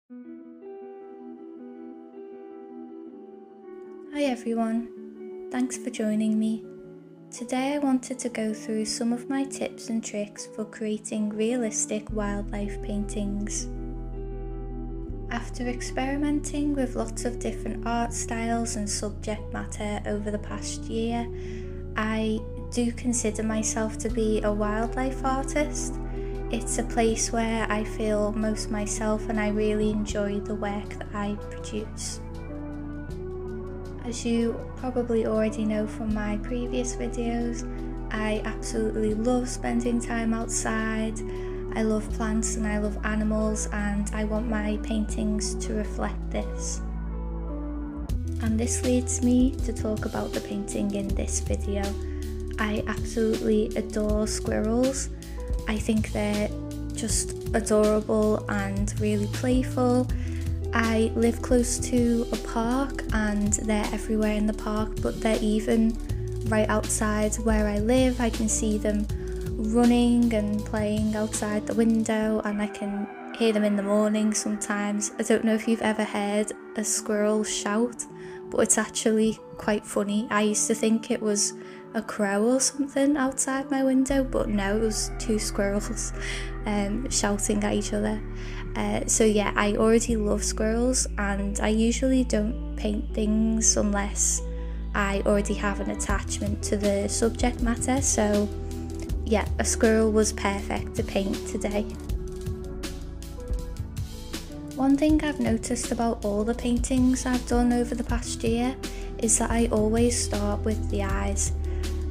Hi everyone, thanks for joining me. Today I wanted to go through some of my tips and tricks for creating realistic wildlife paintings. After experimenting with lots of different art styles and subject matter over the past year, I do consider myself to be a wildlife artist. It's a place where I feel most myself and I really enjoy the work that I produce. As you probably already know from my previous videos, I absolutely love spending time outside. I love plants and I love animals, and I want my paintings to reflect this. And this leads me to talk about the painting in this video. I absolutely adore squirrels. I think they're just adorable and really playful. I live close to a park and they're everywhere in the park, but they're even right outside where I live. I can see them running and playing outside the window, and I can hear them in the morning sometimes. I don't know if you've ever heard a squirrel shout, but it's actually quite funny. I used to think it was a crow or something outside my window, but no, it was two squirrels shouting at each other. So yeah, I already love squirrels, and I usually don't paint things unless I already have an attachment to the subject matter. So yeah, a squirrel was perfect to paint today. One thing I've noticed about all the paintings I've done over the past year is that I always start with the eyes.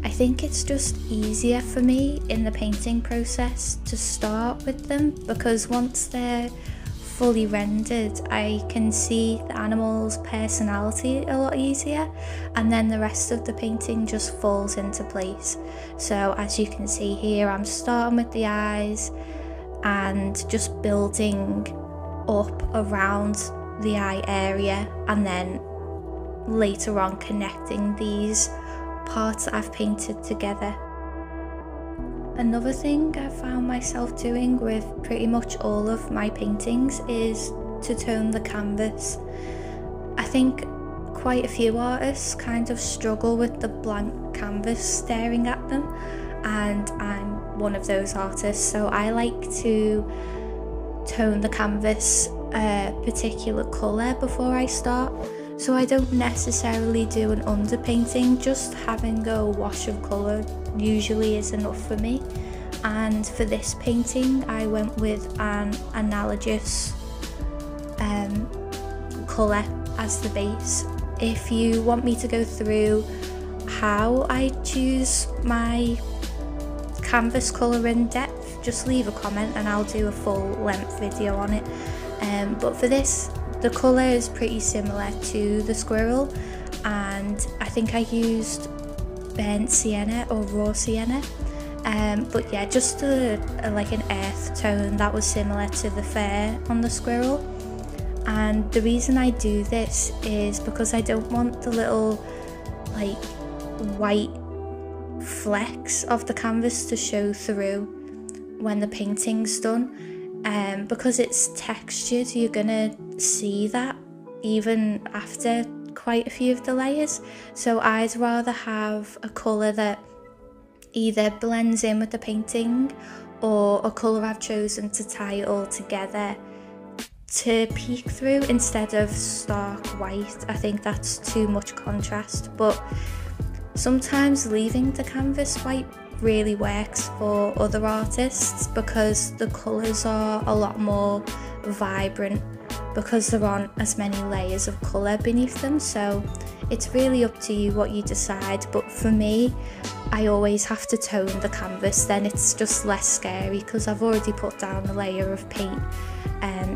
I think it's just easier for me in the painting process to start with them, because once they're fully rendered I can see the animal's personality a lot easier, and then the rest of the painting just falls into place. So as you can see here, I'm starting with the eyes and just building up around the eye area, and then later on connecting these parts that I've painted together. Another thing I've found myself doing with pretty much all of my paintings is to tone the canvas. I think quite a few artists kind of struggle with the blank canvas staring at them, and I'm one of those artists, so I like to tone the canvas a particular colour before I start. So I don't necessarily do an underpainting, just having a wash of colour usually is enough for me. And for this painting I went with an analogous colour as the base. If you want me to go through how I choose my canvas colour in depth, just leave a comment and I'll do a full length video on it. But for this, the colour is pretty similar to the squirrel, and I think I used burnt sienna or raw sienna, but yeah, just like an earth tone that was similar to the fur on the squirrel. And the reason I do this is because I don't want the little like white flecks of the canvas to show through when the painting's done. Because it's textured, you're gonna see that even after quite a few of the layers. So I'd rather have a colour that either blends in with the painting, or a colour I've chosen to tie it all together to peek through instead of stark white. I think that's too much contrast, but sometimes leaving the canvas white really works for other artists because the colours are a lot more vibrant, because there aren't as many layers of colour beneath them. So it's really up to you what you decide, but for me, I always have to tone the canvas, then it's just less scary because I've already put down a layer of paint,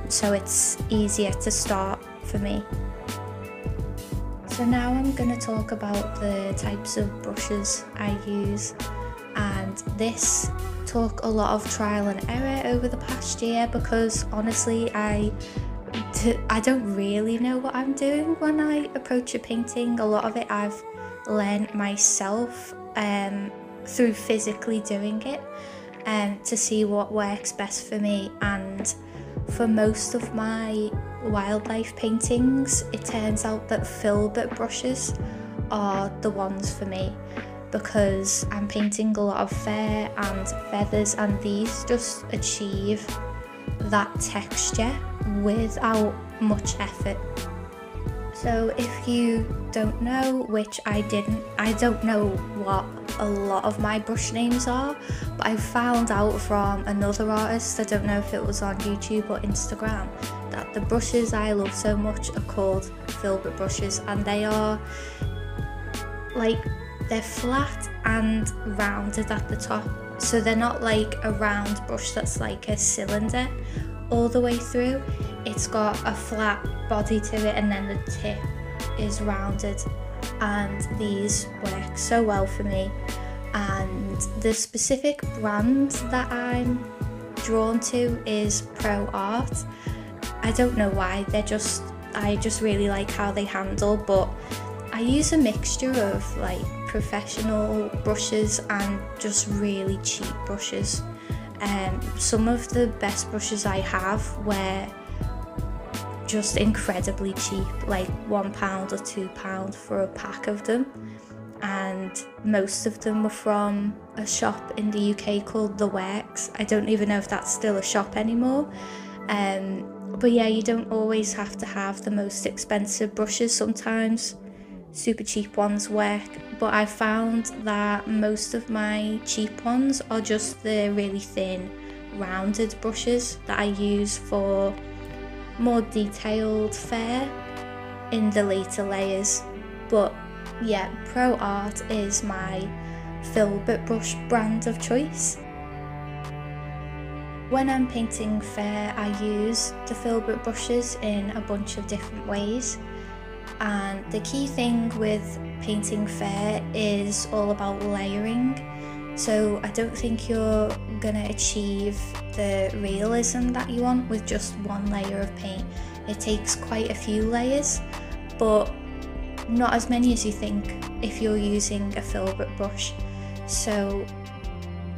so it's easier to start for me. So now I'm going to talk about the types of brushes I use, and this took a lot of trial and error over the past year because honestly I don't really know what I'm doing when I approach a painting. A lot of it I've learned myself through physically doing it, to see what works best for me. And for most of my wildlife paintings, it turns out that filbert brushes are the ones for me, because I'm painting a lot of fur and feathers, and these just achieve that texture without much effort. So if you don't know, which I don't know what a lot of my brush names are, but I found out from another artist, I don't know if it was on YouTube or Instagram, that the brushes I love so much are called filbert brushes, and they are like, they're flat and rounded at the top, so they're not like a round brush that's like a cylinder all the way through. It's got a flat body to it, and then the tip is rounded, and these work so well for me. And the specific brand that I'm drawn to is Pro Art. I don't know why, I just really like how they handle, but I use a mixture of like professional brushes and just really cheap brushes. Some of the best brushes I have were just incredibly cheap, like £1 or £2 for a pack of them, and most of them were from a shop in the UK called The Works. I don't even know if that's still a shop anymore. But yeah, you don't always have to have the most expensive brushes. Sometimes super cheap ones work, but I found that most of my cheap ones are just the really thin rounded brushes that I use for more detailed fur in the later layers. But yeah, Pro Art is my filbert brush brand of choice. When I'm painting fur, I use the filbert brushes in a bunch of different ways. And the key thing with painting fur is all about layering. So I don't think you're gonna achieve the realism that you want with just one layer of paint. It takes quite a few layers, but not as many as you think if you're using a filbert brush. So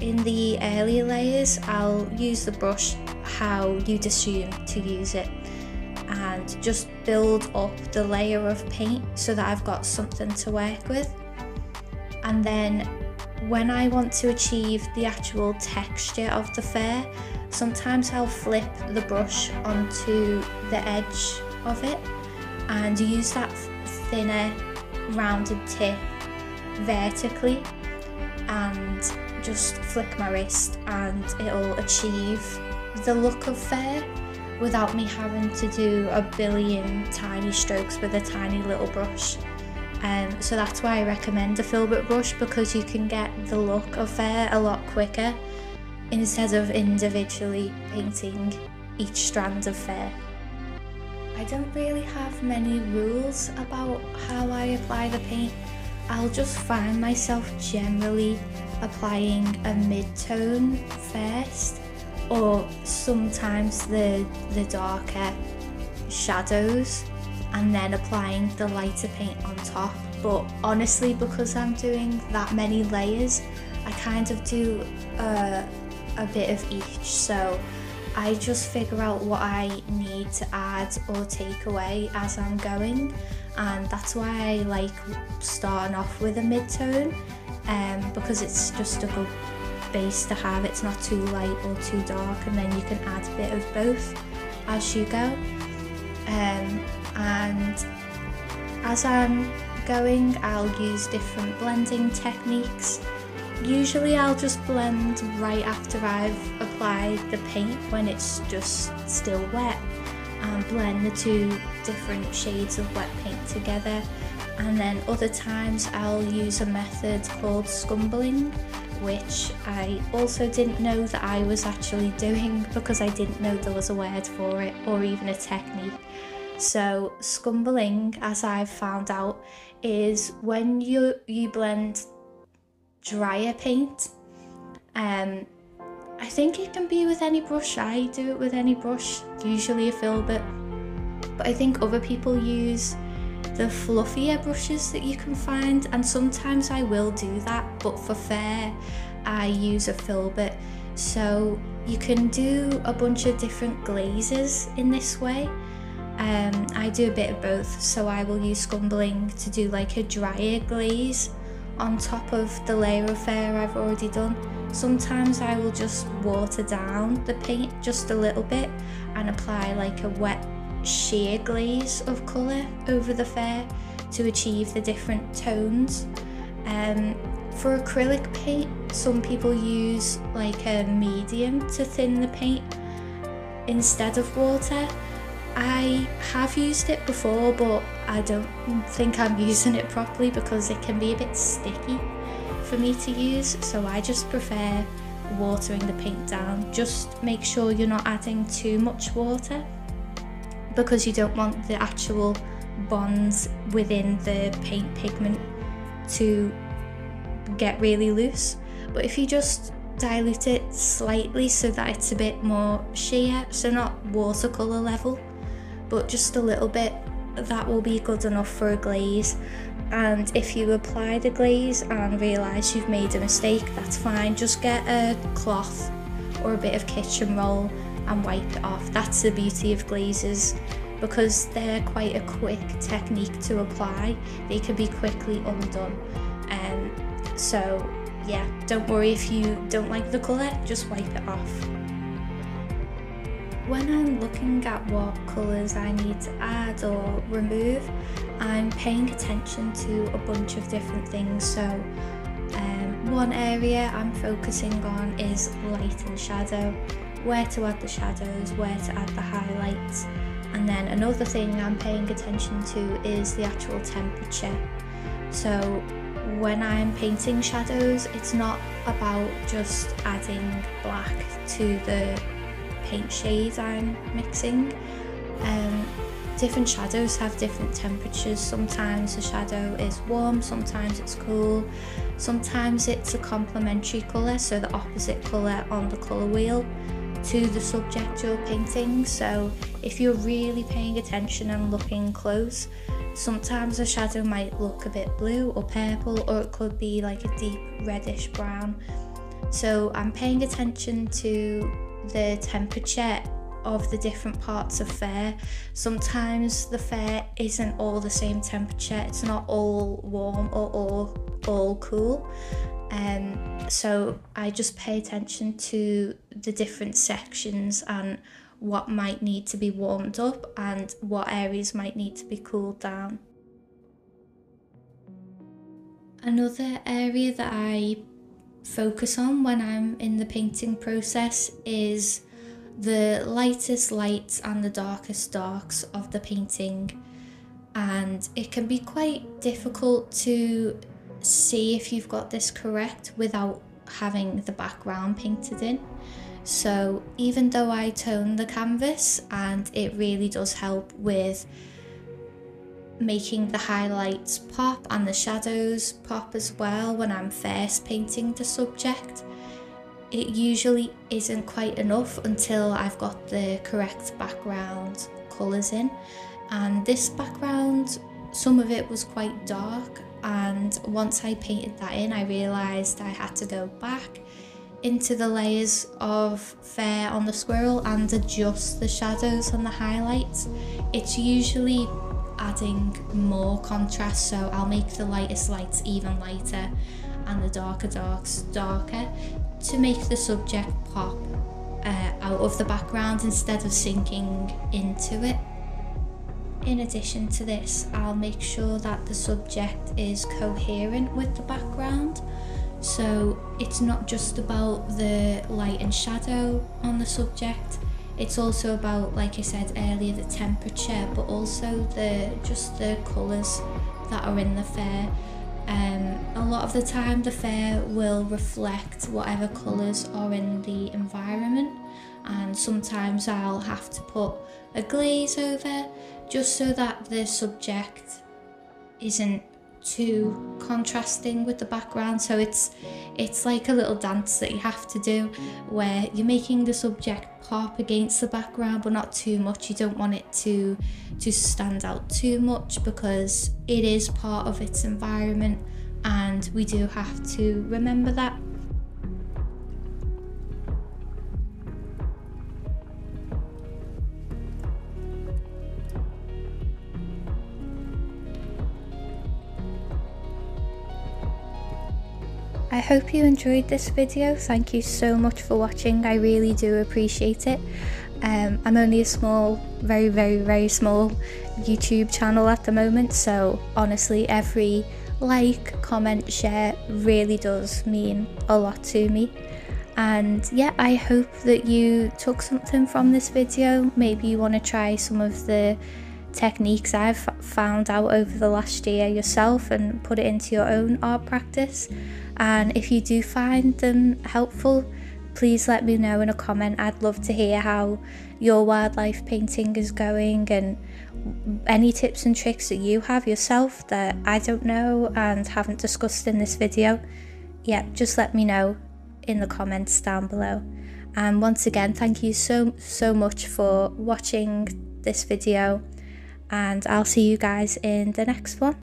in the earlier layers, I'll use the brush how you'd assume to use it, and just build up the layer of paint so that I've got something to work with. And then when I want to achieve the actual texture of the fur, sometimes I'll flip the brush onto the edge of it and use that thinner rounded tip vertically, and just flick my wrist, and it'll achieve the look of fur without me having to do a billion tiny strokes with a tiny little brush. So that's why I recommend a filbert brush, because you can get the look of fur a lot quicker instead of individually painting each strand of fur. I don't really have many rules about how I apply the paint. I'll just find myself generally applying a mid-tone first, or sometimes the darker shadows, and then applying the lighter paint on top. But honestly, because I'm doing that many layers, I kind of do a bit of each, so I just figure out what I need to add or take away as I'm going, and that's why I like starting off with a mid-tone, because it's just a good base to have. It's not too light or too dark, and then you can add a bit of both as you go. And as I'm going, I'll use different blending techniques. Usually I'll just blend right after I've applied the paint, when it's just still wet, and blend the two different shades of wet paint together. And then other times I'll use a method called scumbling, which I also didn't know that I was actually doing, because I didn't know there was a word for it or even a technique. So scumbling, as I've found out, is when you blend drier paint. I think it can be with any brush. I do it with any brush, usually a filbert, but I think other people use the fluffier brushes that you can find, and sometimes I will do that, but for fur I use a filbert. So you can do a bunch of different glazes in this way. I do a bit of both, so I will use scumbling to do like a drier glaze on top of the layer of fur I've already done. Sometimes I will just water down the paint just a little bit and apply like a wet sheer glaze of colour over the fur to achieve the different tones. For acrylic paint, some people use like a medium to thin the paint instead of water. I have used it before, but I don't think I'm using it properly because it can be a bit sticky for me to use, so I just prefer watering the paint down. Just make sure you're not adding too much water because you don't want the actual bonds within the paint pigment to get really loose. But if you just dilute it slightly so that it's a bit more sheer, so not watercolour level, but just a little bit, that will be good enough for a glaze. And if you apply the glaze and realise you've made a mistake, that's fine. Just get a cloth or a bit of kitchen roll and wipe it off. That's the beauty of glazes, because they're quite a quick technique to apply. They can be quickly undone. So yeah, don't worry if you don't like the colour, just wipe it off. When I'm looking at what colours I need to add or remove, I'm paying attention to a bunch of different things. So one area I'm focusing on is light and shadow, where to add the shadows, where to add the highlights. And then another thing I'm paying attention to is the actual temperature. So when I'm painting shadows, it's not about just adding black to the paint shade I'm mixing. Different shadows have different temperatures. Sometimes the shadow is warm, sometimes it's cool, sometimes it's a complementary colour, so the opposite colour on the colour wheel to the subject you're painting. So if you're really paying attention and looking close, sometimes the shadow might look a bit blue or purple, or it could be like a deep reddish brown. So I'm paying attention to the temperature of the different parts of fur. Sometimes the fur isn't all the same temperature, it's not all warm or all cool. So I just pay attention to the different sections and what might need to be warmed up and what areas might need to be cooled down. Another area that I focus on when I'm in the painting process is the lightest lights and the darkest darks of the painting, and it can be quite difficult to see if you've got this correct without having the background painted in. So even though I tone the canvas, and it really does help with making the highlights pop and the shadows pop as well when I'm first painting the subject, it usually isn't quite enough until I've got the correct background colours in. And this background, some of it was quite dark, and once I painted that in, I realised I had to go back into the layers of fur on the squirrel and adjust the shadows and the highlights. It's usually adding more contrast, so I'll make the lightest lights even lighter and the darker darks darker to make the subject pop out of the background instead of sinking into it. In addition to this, I'll make sure that the subject is coherent with the background. So it's not just about the light and shadow on the subject, it's also about, like I said earlier, the temperature, but also just the colours that are in the fur. A lot of the time the fur will reflect whatever colours are in the environment, and sometimes I'll have to put a glaze over just so that the subject isn't too contrasting with the background. So it's like a little dance that you have to do where you're making the subject pop against the background, but not too much. You don't want it to stand out too much because it is part of its environment, and we do have to remember that. I hope you enjoyed this video. Thank you so much for watching. I really do appreciate it. I'm only a small, very small YouTube channel at the moment, so honestly every like, comment, share really does mean a lot to me. And yeah, I hope that you took something from this video. Maybe you want to try some of the techniques I've found out over the last year yourself and put it into your own art practice. And if you do find them helpful, please let me know in a comment. I'd love to hear how your wildlife painting is going and any tips and tricks that you have yourself that I don't know and haven't discussed in this video. Yeah, just let me know in the comments down below. And once again, thank you so much for watching this video, and I'll see you guys in the next one.